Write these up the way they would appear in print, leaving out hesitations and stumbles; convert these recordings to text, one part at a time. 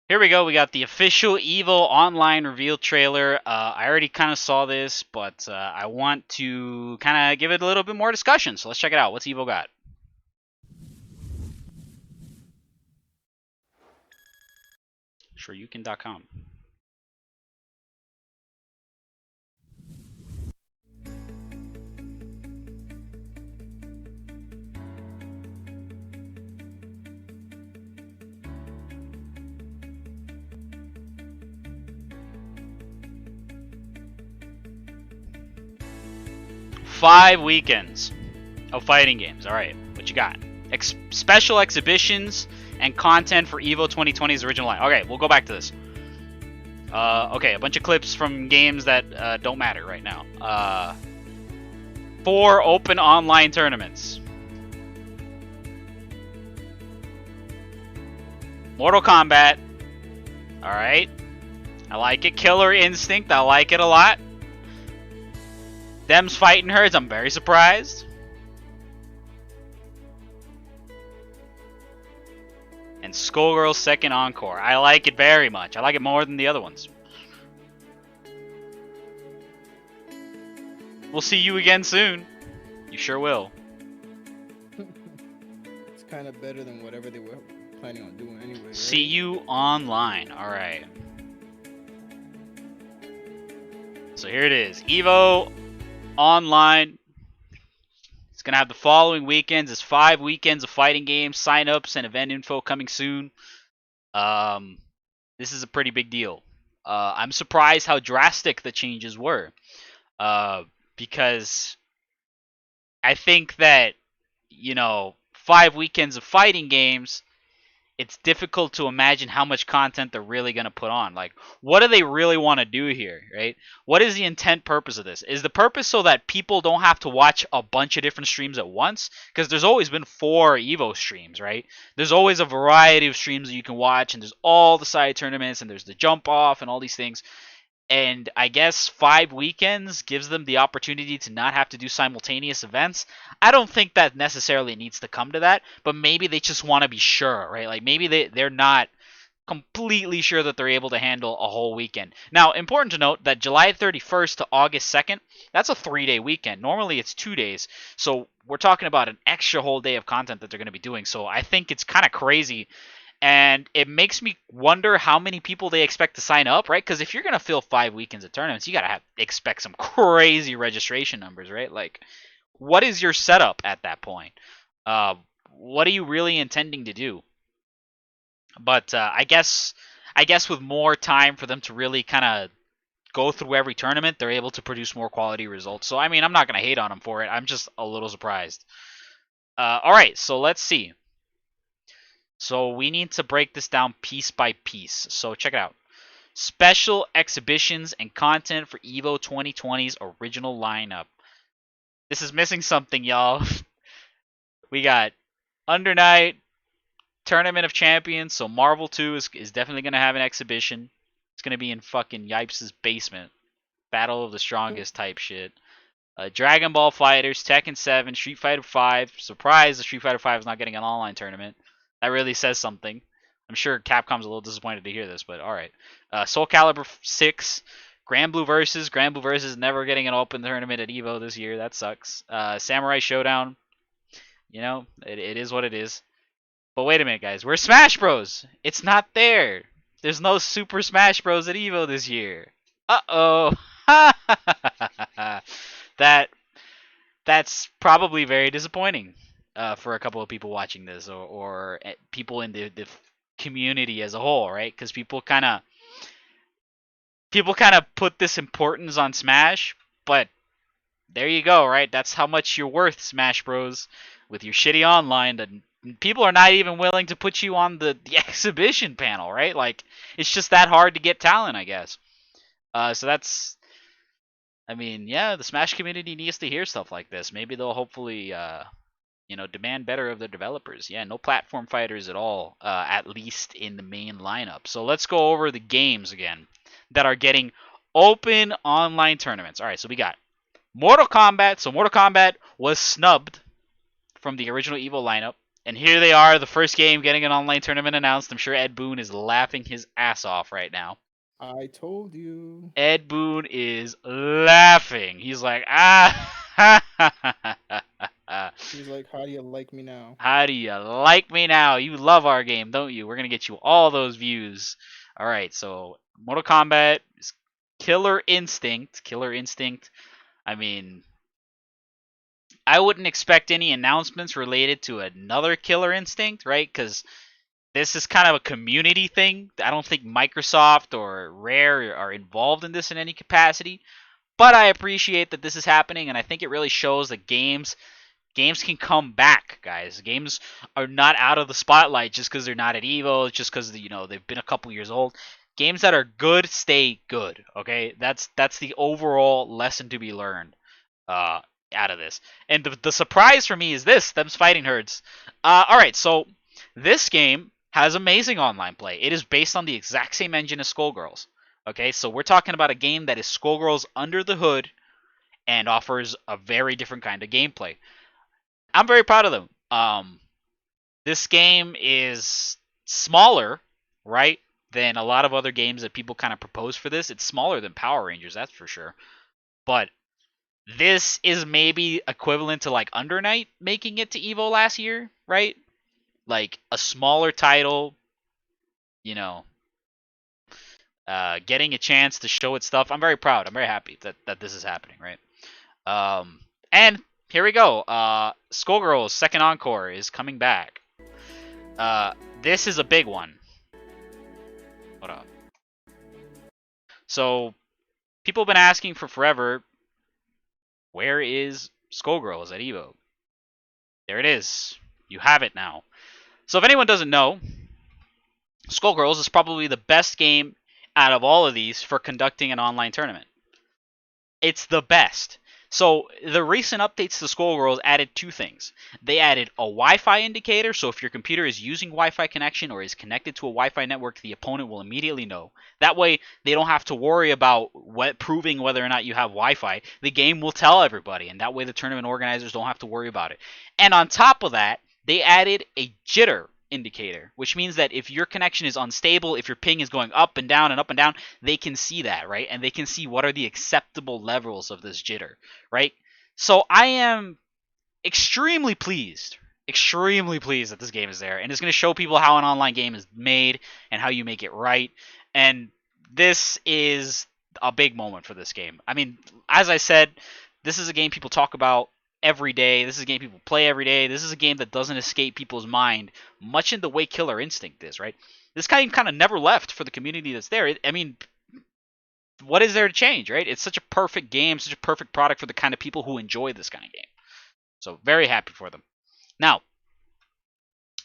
Here we go. We got the official EVO Online reveal trailer. I already kind of saw this, but I want to kind of give it a little bit more discussion. So let's check it out. What's EVO got? Shoryuken.com. Five weekends of fighting games. All right, what you got? Special exhibitions and content for EVO 2020's original line. Okay, we'll go back to this. Okay, a bunch of clips from games that don't matter right now. 4 open online tournaments. Mortal Kombat. Alright. I like it. Killer Instinct. I like it a lot. Them's fighting herds. I'm very surprised. And Skullgirl's second encore. I like it very much. I like it more than the other ones. We'll see you again soon. You sure will. It's kind of better than whatever they were planning on doing anyway. Right? See you online. Alright. So here it is. EVO Online. It's going to have the following weekends. It's 5 weekends of fighting games, sign-ups, and event info coming soon. This is a pretty big deal. I'm surprised how drastic the changes were. Because I think that, 5 weekends of fighting games, it's difficult to imagine how much content they're really going to put on. Like, what do they really want to do here, right? What is the intent purpose of this? Is the purpose so that people don't have to watch a bunch of different streams at once? Because there's always been 4 EVO streams, right? There's always a variety of streams that you can watch, and there's all the side tournaments, and there's the jump off, and all these things. And I guess 5 weekends gives them the opportunity to not have to do simultaneous events. I don't think that necessarily needs to come to that, but maybe they just want to be sure, right? Like maybe they're not completely sure that they're able to handle a whole weekend. Now, important to note that July 31st to August 2nd, that's a 3-day weekend. Normally it's 2 days. So we're talking about an extra whole day of content that they're going to be doing. So I think it's kind of crazy. And it makes me wonder how many people they expect to sign up, right? Because if you're gonna fill 5 weekends of tournaments, you gotta expect some crazy registration numbers, right? Like, what is your setup at that point? What are you really intending to do? But I guess with more time for them to really kind of go through every tournament, they're able to produce more quality results. So I mean, I'm not gonna hate on them for it. I'm just a little surprised. All right, so let's see. So we need to break this down piece by piece. So check it out. Special exhibitions and content for EVO 2020's original lineup. This is missing something, y'all. We got Under Night, Tournament of Champions. So Marvel 2 is definitely going to have an exhibition. It's going to be in fucking Yipes' basement. Battle of the Strongest type shit. Dragon Ball Fighters, Tekken 7, Street Fighter 5. Surprise, the Street Fighter 5 is not getting an online tournament. That really says something. I'm sure Capcom's a little disappointed to hear this, but alright. Soul Calibur 6, Grand Blue Versus. Grand Blue Versus never getting an open tournament at EVO this year. That sucks. Samurai Showdown. It is what it is. But wait a minute, guys. Where's Smash Bros? It's not there. There's no Super Smash Bros at EVO this year. Uh-oh. That's probably very disappointing. For a couple of people watching this, or people in the community as a whole, right? Because people kind of put this importance on Smash, but there you go, right? That's how much you're worth, Smash Bros. With your shitty online, that people are not even willing to put you on the exhibition panel, right? Like, it's just that hard to get talent, I guess. So that's, I mean, yeah, the Smash community needs to hear stuff like this. Maybe they'll hopefully demand better of the developers. Yeah, no platform fighters at all, at least in the main lineup. So let's go over the games again that are getting open online tournaments. All right, so we got Mortal Kombat. So Mortal Kombat was snubbed from the original EVO lineup. And here they are, the first game getting an online tournament announced. I'm sure Ed Boon is laughing his ass off right now. I told you. Ed Boon is laughing. He's like, He's like, how do you like me now? how do you like me now? You love our game, don't you? We're gonna get you all those views. All right, so Mortal Kombat is Killer Instinct. Killer Instinct. I mean, I wouldn't expect any announcements related to another Killer Instinct, right? Because this is kind of a community thing. I don't think Microsoft or Rare are involved in this in any capacity. But I appreciate that this is happening, and I think it really shows that games can come back, guys. Games are not out of the spotlight just because they're not at EVO, just because they've been a couple years old. Games that are good stay good. Okay, that's the overall lesson to be learned uh, out of this. And the surprise for me is this: them's fighting herds. All right, so this game has amazing online play. It is based on the exact same engine as Skullgirls. Okay, so we're talking about a game that is Skullgirls under the hood and offers a very different kind of gameplay. I'm very proud of them. This game is smaller, right, than a lot of other games that people kind of propose for this. It's smaller than Power Rangers, that's for sure. But this is maybe equivalent to like Under Night making it to Evo last year, right? Like a smaller title, you know, getting a chance to show its stuff. I'm very proud. I'm very happy that this is happening, right? And here we go. Skullgirls Second Encore is coming back. This is a big one. Hold up. So people have been asking for forever, where is Skullgirls at Evo? There it is. You have it now. So if anyone doesn't know, Skullgirls is probably the best game out of all of these for conducting an online tournament. It's the best. So the recent updates to Skullgirls added two things. They added a Wi-Fi indicator, so if your computer is using Wi-Fi connection or is connected to a Wi-Fi network, the opponent will immediately know. That way, they don't have to worry about proving whether or not you have Wi-Fi. The game will tell everybody, and that way the tournament organizers don't have to worry about it. And on top of that, they added a jitter indicator, which means that if your connection is unstable, if your ping is going up and down and up and down, they can see that, right? And they can see what are the acceptable levels of this jitter, right? So I am extremely pleased that this game is there, and it's going to show people how an online game is made and how you make it right. And this is a big moment for this game. I mean, as I said, this is a game people talk about every day. This is a game people play every day. This is a game that doesn't escape people's mind, much in the way Killer Instinct is, right? This game kind of never left for the community that's there. I mean, what is there to change, right? It's such a perfect game, such a perfect product for the kind of people who enjoy this kind of game. So very happy for them. Now,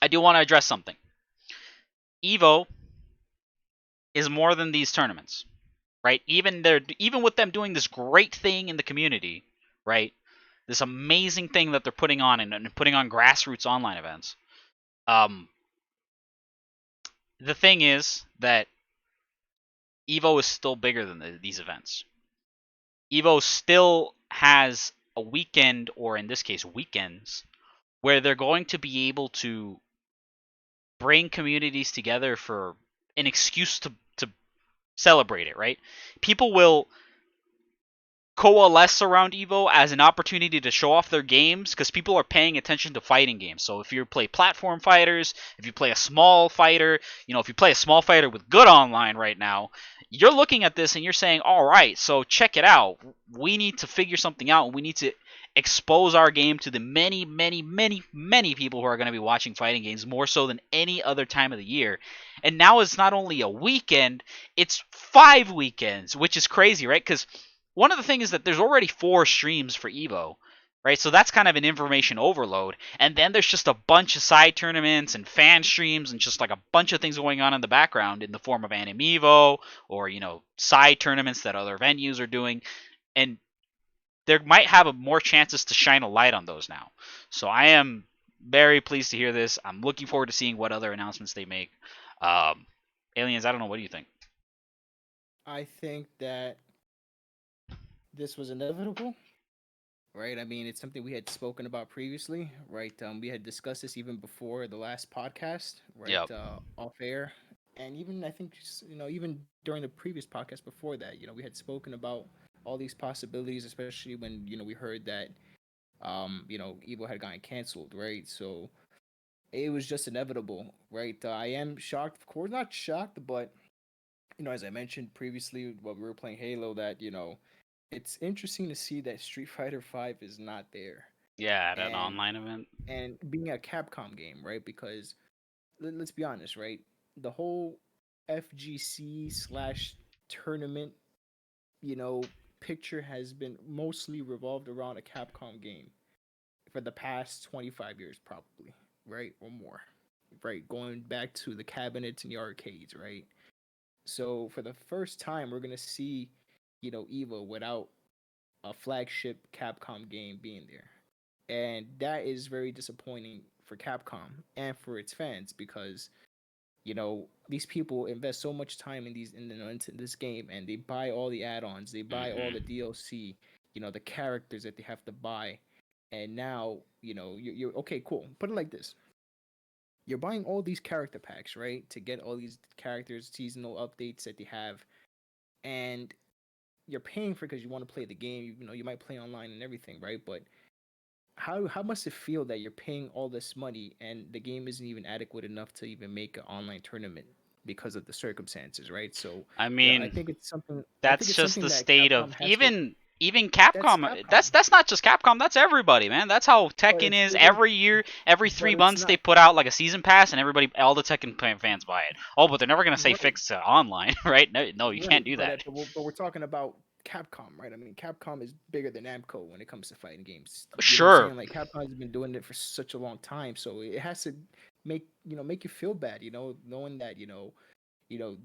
I do want to address something. EVO is more than these tournaments, right? Even with them doing this great thing in the community, right? This amazing thing that they're putting on and putting on grassroots online events. The thing is that EVO is still bigger than these events. EVO still has a weekend, or in this case, weekends, where they're going to be able to bring communities together for an excuse to celebrate it, right? People will coalesce around EVO as an opportunity to show off their games because people are paying attention to fighting games. So if you play platform fighters, if you play a small fighter, if you play a small fighter with good online right now, you're looking at this and you're saying, all right, so check it out. We need to figure something out. We need to expose our game to the many, many, many, many people who are going to be watching fighting games more so than any other time of the year. And now it's not only a weekend, it's 5 weekends, which is crazy, right? Because one of the things is that there's already 4 streams for EVO, right? So that's kind of an information overload. And then there's just a bunch of side tournaments and fan streams and just like a bunch of things going on in the background in the form of Anime EVO or, side tournaments that other venues are doing. And there might have more chances to shine a light on those now. So I am very pleased to hear this. I'm looking forward to seeing what other announcements they make. Aliens, I don't know. What do you think? I think that this was inevitable. right? I mean, it's something we had spoken about previously, right? We had discussed this even before the last podcast, right? Yep. Off air, and even I think even during the previous podcast before that, we had spoken about all these possibilities, especially when we heard that EVO had gotten canceled, right? So it was just inevitable, right? I am shocked, of course, not shocked, but as I mentioned previously while we were playing Halo, that it's interesting to see that Street Fighter Five is not there, Yeah, at an and online event. being a Capcom game, right? Because let's be honest, right? The whole FGC slash tournament, you know, picture has been mostly revolved around a Capcom game for the past 25 years, probably, right, or more, right? Going back to the cabinets and the arcades, right? So for the first time, we're gonna see, Evo without a flagship Capcom game being there, and that is very disappointing for Capcom and for its fans because these people invest so much time into this game, and they buy all the add-ons, they buy all the Hmm. DLC, the characters that they have to buy, and now you're okay, cool. Put it like this: you're buying all these character packs, right, to get all these characters, seasonal updates that they have, and you're paying for because you want to play the game. You might play online and everything, right? But how must it feel that you're paying all this money and the game isn't even adequate enough to even make an online tournament because of the circumstances, right? So, I I mean, think it's something. I think that's it's just something the that state Capcom of has to. even That's Capcom. Capcom. That's not just Capcom. That's everybody, man. That's how But Tekken is. Every year, every but three it's months, they not put out like a season pass, and all the Tekken fans buy it. Oh, but they're never gonna say right. fix to online, right? No, no, you Right, can't do that. but we're talking about Capcom, right? I mean, Capcom is bigger than Namco when it comes to fighting games. You know what I'm Sure. saying? Like Capcom has been doing it for such a long time, so it has to make you feel bad, knowing that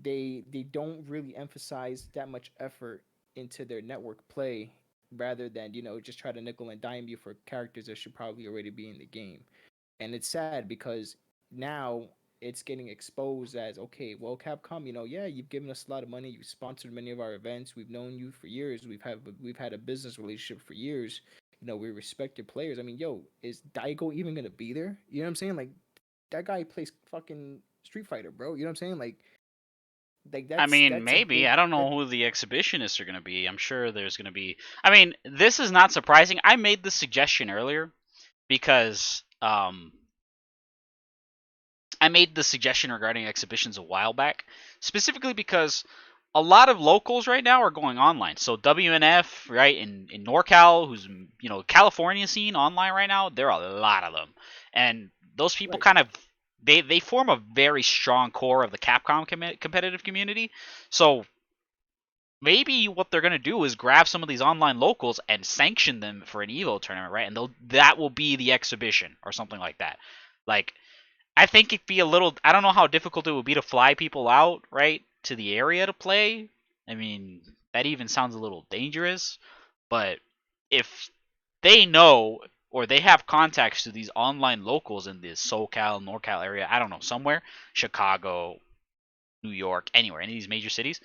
they don't really emphasize that much effort into their network play rather than just try to nickel and dime you for characters that should probably already be in the game. And it's sad because now it's getting exposed as, okay, well, Capcom, yeah, you've given us a lot of money, you've sponsored many of our events, we've known you for years, we've had a business relationship for years, we respect your players. I mean, yo, is Daigo even gonna be there? You know what I'm saying? Like, that guy plays fucking Street Fighter, bro. You know what I'm saying? Like I that's mean, that's a maybe. big I don't that know who the exhibitionists are going to be. I'm sure there's going to be. I mean, this is not surprising. I made the suggestion earlier because I made the suggestion regarding exhibitions a while back, specifically because a lot of locals right now are going online. So WNF, right, in NorCal, who's California scene online right now, there are a lot of them, and those people right. kind of they form a very strong core of the Capcom competitive community. So maybe what they're gonna do is grab some of these online locals and sanction them for an Evo tournament, right? And that will be the exhibition or something like that. Like I think it'd be a little. I don't know how difficult it would be to fly people out, right, to the area to play. I mean, that even sounds a little dangerous. But if they know or they have contacts to these online locals in this SoCal, NorCal area, I don't know, somewhere, Chicago, New York, anywhere, any of these major cities,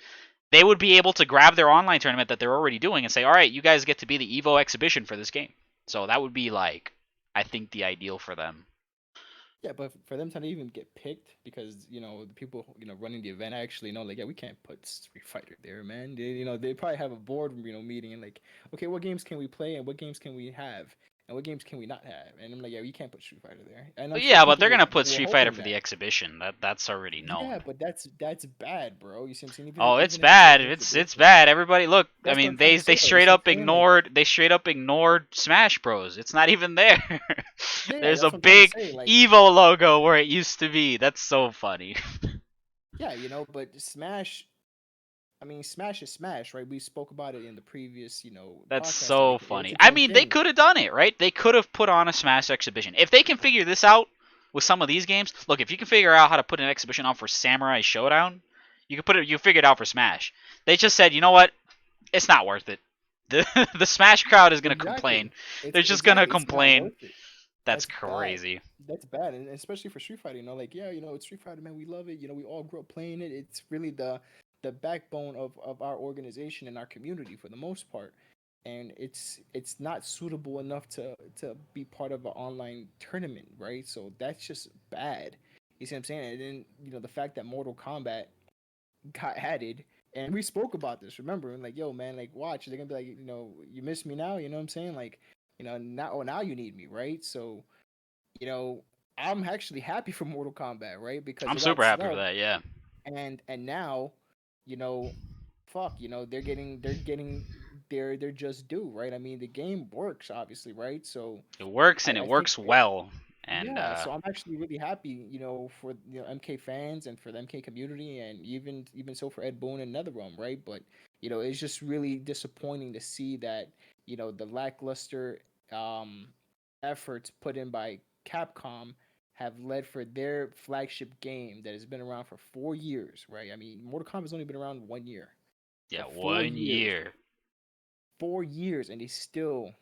they would be able to grab their online tournament that they're already doing and say, all right, you guys get to be the Evo exhibition for this game. So that would be like, I think the ideal for them. Yeah, but for them to not even get picked because the people running the event actually know, like, yeah, we can't put Street Fighter there, man. They probably have a board meeting and like, okay, what games can we play and what games can we have and what games can we not have? And I'm like, yeah, we can't put Street Fighter there. And I'm But sure yeah, but people they're gonna put were Street Fighter hoping for the that. exhibition. That's already Yeah, known. but that's bad, bro. You see what I'm saying? Oh, it's Even if it's bad. an It's exhibition, bad. Everybody, look. I that's what I'm mean, trying to they say though. You straight see what up I'm saying? Like, ignored Smash Bros. It's not even there. yeah, There's a that's what I'm trying to big say. Like, Evo logo where it used to be. That's so funny. yeah, but Smash. I mean, Smash is Smash, right? We spoke about it in the previous, That's podcast. That so it's funny. its I own mean, they thing. could have done it, right? They could have put on a Smash exhibition. If they can figure this out with some of these games, look, if you can figure out how to put an exhibition on for Samurai Showdown, you can put it. You figure it out for Smash. They just said, you know what? It's not worth it. The the Smash crowd is gonna complain. Exactly. It's They're just gonna exactly. It's not complain. worth it. That's That's bad. crazy. That's bad, and especially for Street Fighter. Like, yeah, it's Street Fighter, man. We love it. We all grew up playing it. It's really the backbone of our organization and our community for the most part. and it's not suitable enough to be part of an online tournament, right? So that's just bad. You see what I'm saying? And then the fact that Mortal Kombat got added, and we spoke about this. Remember, and like, yo, man, like, watch. They're gonna be like, you miss me now. You know what I'm saying? Like, now, oh, now you need me, right? So, you know, I'm actually happy for Mortal Kombat, right? Because I'm it got super happy for snubbed, that. Yeah, and now, you know, fuck, they're getting their just due, right? I mean, the game works, obviously, right? So, it works and it I think works well. And yeah, so I'm actually really happy, for MK fans and for the MK community, and even so for Ed Boon and NetherRealm, right? But it's just really disappointing to see that the lackluster um, efforts put in by Capcom have led for their flagship game that has been around for 4 years, right? I mean, Mortal Kombat has only been around 1 year. yeah, For four 1 year. years, 4 years, and they still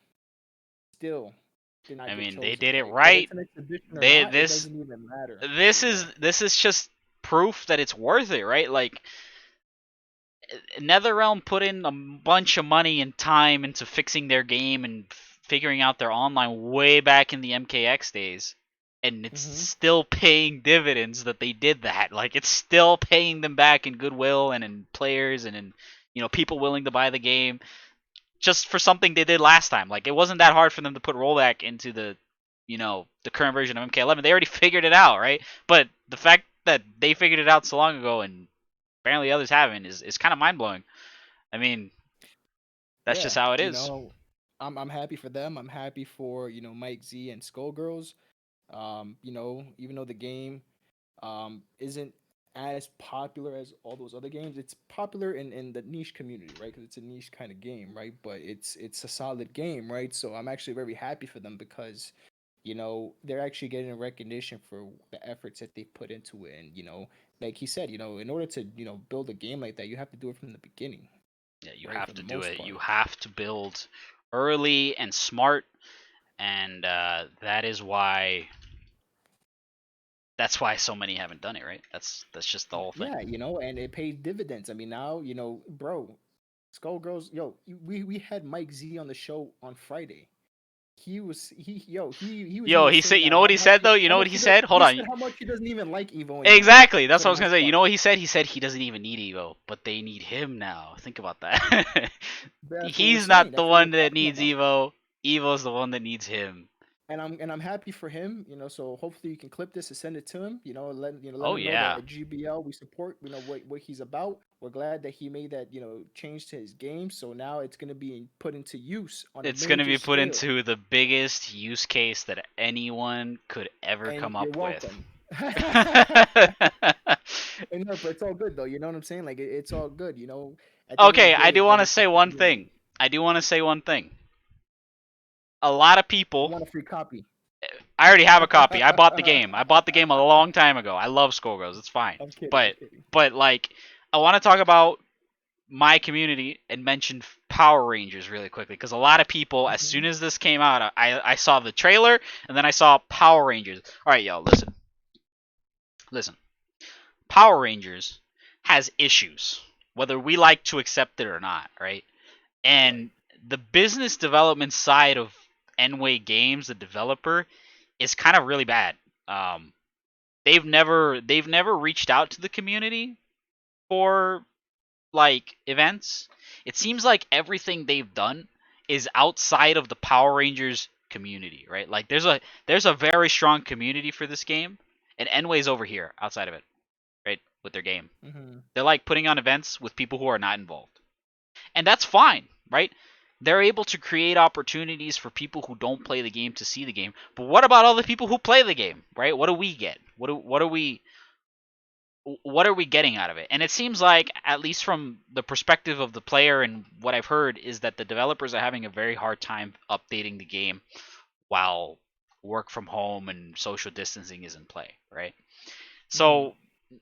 did not I get mean, they chosen, did it right? Whether right. it's an exhibition or They not, it this doesn't even matter. this But is yeah. this is just proof that it's worth it, right? Like NetherRealm put in a bunch of money and time into fixing their game and figuring out their online way back in the MKX days. And it's Hmm. still paying dividends that they did that. Like it's still paying them back in goodwill and in players and in people willing to buy the game just for something they did last time. Like it wasn't that hard for them to put rollback into the current version of MK11. They already figured it out, right? But the fact that they figured it out so long ago and apparently others haven't is kind of mind blowing. I mean, that's just Yeah, how it is. I'm happy for them. I'm happy for Mike Z and Skullgirls. Even though the game isn't as popular as all those other games, it's popular in the niche community, right? Because it's a niche kind of game, right? But it's a solid game, right? So I'm actually very happy for them because they're actually getting a recognition for the efforts that they put into it. And like he said, in order to build a game like that, you have to do it from the beginning, Yeah, you right? have For the to do most it. part. You have to build early and smart, and that is why so many haven't done it, right? That's just the whole thing. Yeah, and it paid dividends. I mean, now, bro, Skullgirls, yo, we had Mike Z on the show on Friday. He was Yo, even he said, saying you that know what he said though? You how know what much he said? Hold he said on. how much he doesn't even like Evo anymore Exactly. That's for what I the was gonna most say. You part. know what he said? He said he doesn't even need Evo, but they need him now. Think about that. That's what we're He's saying. not the That's what we're one that talking needs about. Evo. Evo's the one that needs him. And I'm happy for him. So hopefully you can clip this and send it to him. Let Oh him know that yeah. at GBL we support. What he's about. We're glad that he made that change to his game. So now it's gonna be put into use on a It's gonna major be put scale. into the biggest use case that anyone could ever And come you're up with. welcome. And no, but it's all good though. You know what I'm saying? Like it's all good. At the end of the Okay, I day, do it want to benefits say the one community. thing. I do want to say one thing. A lot of I people. want a free copy. I already have a copy. I bought the game. I bought the game a long time ago. I love Skullgirls. It's fine. I'm kidding. I'm But kidding. like, I want to talk about my community and mention Power Rangers really quickly because a lot of people, as Hmm. soon as this came out, I saw the trailer and then I saw Power Rangers. All right, y'all, listen. Power Rangers has issues, whether we like to accept it or not, right? Right. And the business development side of Enway Games, the developer, is kind of really bad. Um, they've never reached out to the community for like events. It seems like everything they've done is outside of the Power Rangers community, right? Like there's a very strong community for this game, and Enway's over here outside of it, right? With their game. Hmm. They're like putting on events with people who are not involved. And that's fine, right? They're able to create opportunities for people who don't play the game to see the game. But what about all the people who play the game, right? What do we get? What are we getting out of it? And it seems like, at least from the perspective of the player and what I've heard, is that the developers are having a very hard time updating the game while work from home and social distancing is in play, right? Hmm. So,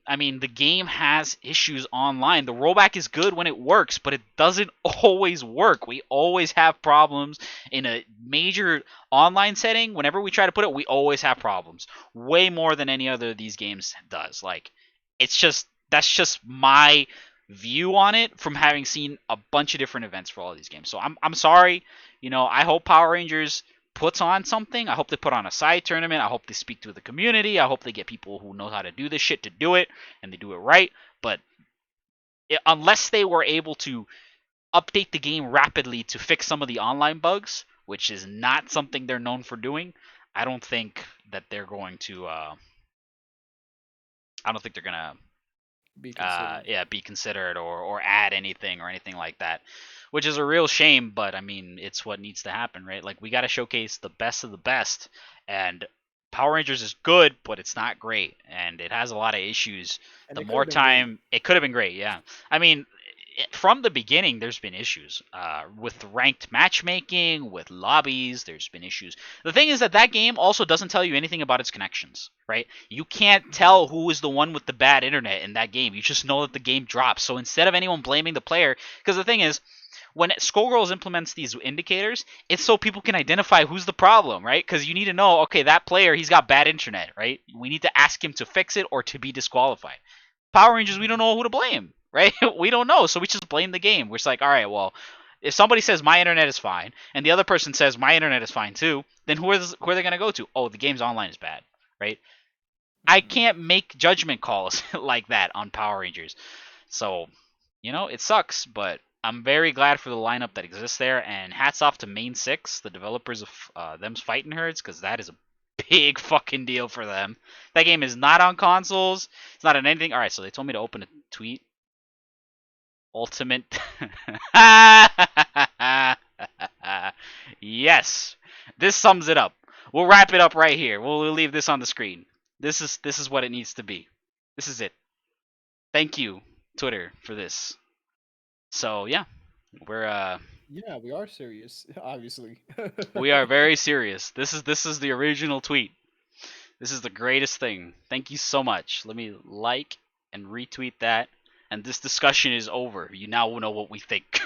I mean, the game has issues online. The rollback is good when it works, but it doesn't always work. We always have problems in a major online setting. Whenever we try to put it, we always have problems. Way more than any other of these games does. Like, it's just that's just my view on it from having seen a bunch of different events for all these games. So I'm sorry. I hope Power Rangers puts on something. I hope they put on a side tournament. I hope they speak to the community. I hope they get people who know how to do this shit to do it and they do it right. But unless they were able to update the game rapidly to fix some of the online bugs, which is not something they're known for doing, I don't think that they're going to. I don't think they're gonna Be considered. be considered or add anything or anything like that, which is a real shame. But I mean, it's what needs to happen, right? Like we got to showcase the best of the best, and Power Rangers is good, but it's not great, and it has a lot of issues. And The it could more have been great. time, it could have been great. Yeah, I mean, from the beginning, there's been issues with ranked matchmaking, with lobbies. There's been issues. The thing is that that game also doesn't tell you anything about its connections, right? You can't Mhm. tell who is the one with the bad internet in that game. You just know that the game drops. So instead of anyone blaming the player, because the thing is, when Skullgirls implements these indicators, it's so people can identify who's the problem, right? Because you need to know, okay, that player, he's got bad internet, right? We need to ask him to fix it or to be disqualified. Power Rangers, we don't Mhm. know who to blame, right? We don't know, so we just blame the game. We're just like, all right, well, if somebody says my internet is fine and the other person says my internet is fine too, then who are they gonna go to? Oh, the game's online is bad, right? I Mhm. can't make judgment calls like that on Power Rangers. So, it sucks, but I'm very glad for the lineup that exists there. And hats off to Main Six, the developers of them's Fighting Herds, because that is a big fucking deal for them. That game is not on consoles. It's not on anything. All right, so they told me to open a tweet. Ultimate. Yes, this sums it up. We'll wrap it up right here. We'll leave this on the screen. This is what it needs to be. This is it. Thank you, Twitter, for this. So yeah, we're Yeah, we are serious, obviously. we are very serious. This is the original tweet. This is the greatest thing. Thank you so much. Let me like and retweet that. And this discussion is over. You now know what we think.